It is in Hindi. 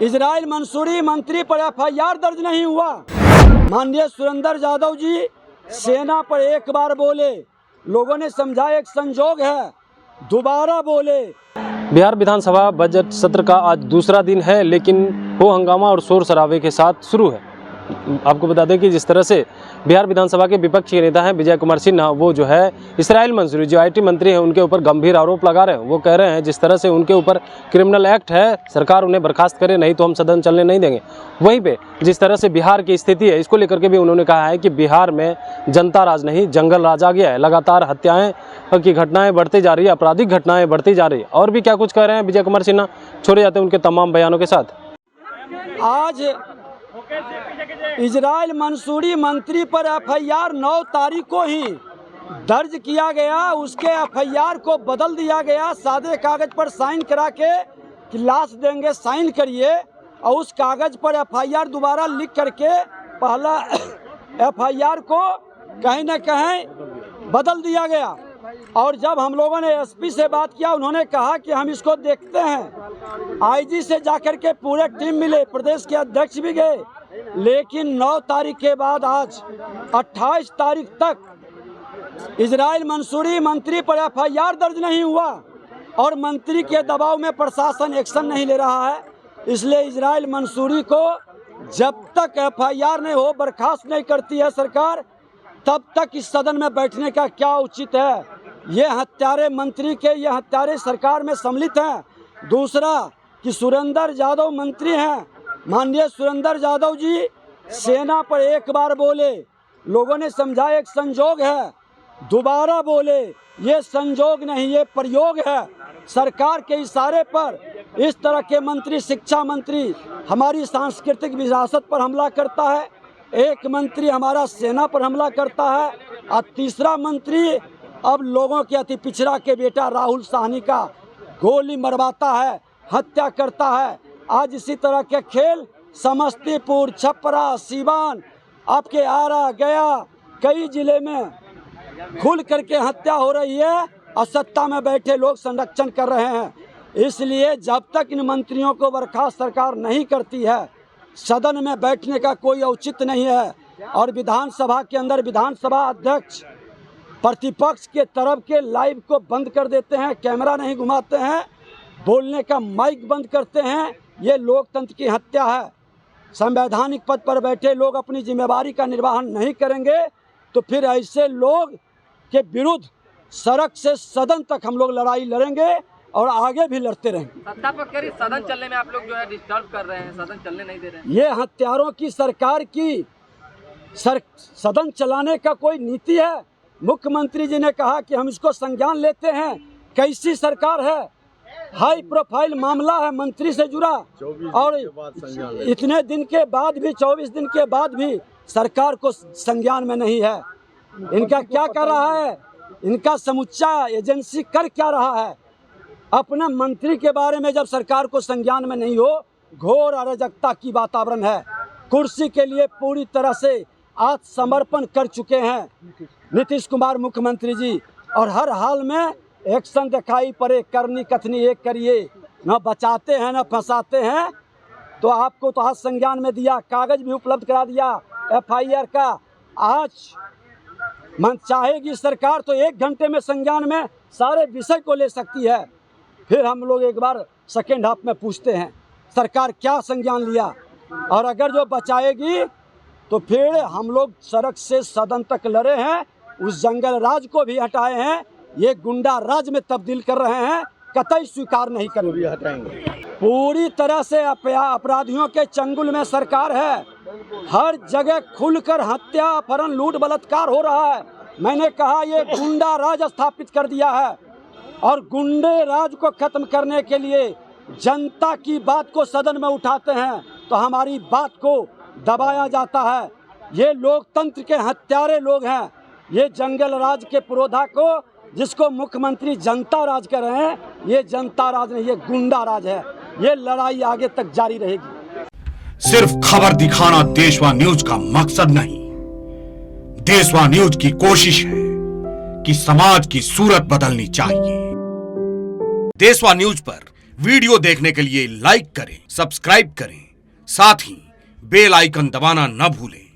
इजराइल मंसूरी मंत्री पर एफआईआर दर्ज नहीं हुआ। माननीय सुरेंद्र यादव जी सेना पर एक बार बोले, लोगों ने समझा एक संजोग है, दोबारा बोले। बिहार विधानसभा बजट सत्र का आज दूसरा दिन है, लेकिन हो हंगामा और शोर शराबे के साथ शुरू है। आपको बता दें कि जिस तरह से बिहार विधानसभा के विपक्ष के नेता हैं विजय कुमार सिन्हा, वो जो है इस्राइल मंसूरी जो आईटी मंत्री हैं उनके ऊपर गंभीर आरोप लगा रहे हैं। वो कह रहे हैं जिस तरह से उनके ऊपर क्रिमिनल एक्ट है, सरकार उन्हें बर्खास्त करे, नहीं तो हम सदन चलने नहीं देंगे। वहीं पे जिस तरह से बिहार की स्थिति है, इसको लेकर के भी उन्होंने कहा है कि बिहार में जनता राज नहीं जंगल राज आ गया है। लगातार हत्याएं की घटनाएं बढ़ती जा रही है, आपराधिक घटनाएं बढ़ती जा रही है। और भी क्या कुछ कह रहे हैं विजय कुमार सिन्हा, छोड़े जाते हैं उनके तमाम बयानों के साथ। आज इजराइल मंसूरी मंत्री पर एफआईआर 9 तारीख को ही दर्ज किया गया। उसके एफआईआर को बदल दिया गया, सादे कागज पर साइन करा के कि लाश देंगे, साइन करिए, और उस कागज पर एफआईआर दोबारा लिख करके पहला एफआईआर को कहीं न कहीं बदल दिया गया। और जब हम लोगों ने एसपी से बात किया, उन्होंने कहा कि हम इसको देखते हैं। आईजी से जाकर के पूरे टीम मिले, प्रदेश के अध्यक्ष भी गए, लेकिन 9 तारीख के बाद आज 28 तारीख तक इजराइल मंसूरी मंत्री पर एफआईआर दर्ज नहीं हुआ और मंत्री के दबाव में प्रशासन एक्शन नहीं ले रहा है। इसलिए इजराइल मंसूरी को जब तक एफआईआर नहीं हो, बर्खास्त नहीं करती है सरकार, तब तक इस सदन में बैठने का क्या उचित है। ये हत्यारे मंत्री के, ये हत्यारे सरकार में सम्मिलित हैं। दूसरा कि सुरेंद्र यादव मंत्री हैं, माननीय सुरेंद्र यादव जी सेना पर एक बार बोले, लोगों ने समझा एक संजोग है, दोबारा बोले। ये संजोग नहीं, ये प्रयोग है। सरकार के इशारे पर इस तरह के मंत्री, शिक्षा मंत्री हमारी सांस्कृतिक विरासत पर हमला करता है, एक मंत्री हमारा सेना पर हमला करता है, और तीसरा मंत्री अब लोगों के अति पिछड़ा के बेटा राहुल साहनी का गोली मरवाता है, हत्या करता है। आज इसी तरह के खेल समस्तीपुर, छपरा, सीवान, आपके आरा, गया, कई जिले में खुल करके हत्या हो रही है और सत्ता में बैठे लोग संरक्षण कर रहे हैं। इसलिए जब तक इन मंत्रियों को बर्खास्त सरकार नहीं करती है, सदन में बैठने का कोई औचित्य नहीं है। और विधानसभा के अंदर विधानसभा अध्यक्ष प्रतिपक्ष के तरफ के लाइव को बंद कर देते हैं, कैमरा नहीं घुमाते हैं, बोलने का माइक बंद करते हैं। ये लोकतंत्र की हत्या है। संवैधानिक पद पर बैठे लोग अपनी जिम्मेदारी का निर्वहन नहीं करेंगे तो फिर ऐसे लोग के विरुद्ध सड़क से सदन तक हम लोग लड़ाई लड़ेंगे और आगे भी लड़ते रहेंगे। सत्ता पक्ष सदन चलने में आप लोग जो है डिस्टर्ब कर रहे हैं, सदन चलने नहीं दे रहे हैं। ये हत्यारों की सरकार की सदन चलाने का कोई नीति है? मुख्यमंत्री जी ने कहा कि हम इसको संज्ञान लेते हैं। कैसी सरकार है? हाई प्रोफाइल मामला है मंत्री से जुड़ा, और इतने दिन के बाद भी, 24 दिन के बाद भी सरकार को संज्ञान में नहीं है। इनका क्या कर रहा है? इनका समुच्चा एजेंसी कर क्या रहा है? अपने मंत्री के बारे में जब सरकार को संज्ञान में नहीं हो, घोर अराजकता की वातावरण है। कुर्सी के लिए पूरी तरह से आत्मसमर्पण कर चुके हैं नीतीश कुमार मुख्यमंत्री जी, और हर हाल में एक्शन दिखाई पड़े, करनी कथनी एक करिए, न बचाते हैं न फंसाते हैं। तो आपको तो आज संज्ञान में दिया, कागज भी उपलब्ध करा दिया एफआईआर का। आज मन चाहेगी सरकार तो 1 घंटे में संज्ञान में सारे विषय को ले सकती है। फिर हम लोग एक बार सेकेंड हाफ में पूछते हैं सरकार क्या संज्ञान लिया, और अगर जो बचाएगी तो फिर हम लोग सड़क से सदन तक लड़े हैं, उस जंगल राज को भी हटाए हैं, ये गुंडा राज में तब्दील कर रहे हैं, कतई स्वीकार नहीं करेंगे, हटाएंगे। पूरी तरह से अपराधियों के चंगुल में सरकार है। हर जगह खुलकर हत्या, अपहरण, लूट, बलात्कार हो रहा है। मैंने कहा ये गुंडा राज स्थापित कर दिया है, और गुंडे राज को खत्म करने के लिए जनता की बात को सदन में उठाते हैं तो हमारी बात को दबाया जाता है। ये लोकतंत्र के हत्यारे लोग हैं। ये जंगल राज के पुरोधा को, जिसको मुख्यमंत्री जनता राज कर रहे हैं, ये जनता राज नहीं, ये गुंडा राज है। ये लड़ाई आगे तक जारी रहेगी। सिर्फ खबर दिखाना देशवा न्यूज का मकसद नहीं। देशवा न्यूज की कोशिश है कि समाज की सूरत बदलनी चाहिए। देशवा न्यूज पर वीडियो देखने के लिए लाइक करें, सब्सक्राइब करें, साथ ही बेल आइकन दबाना न भूलें।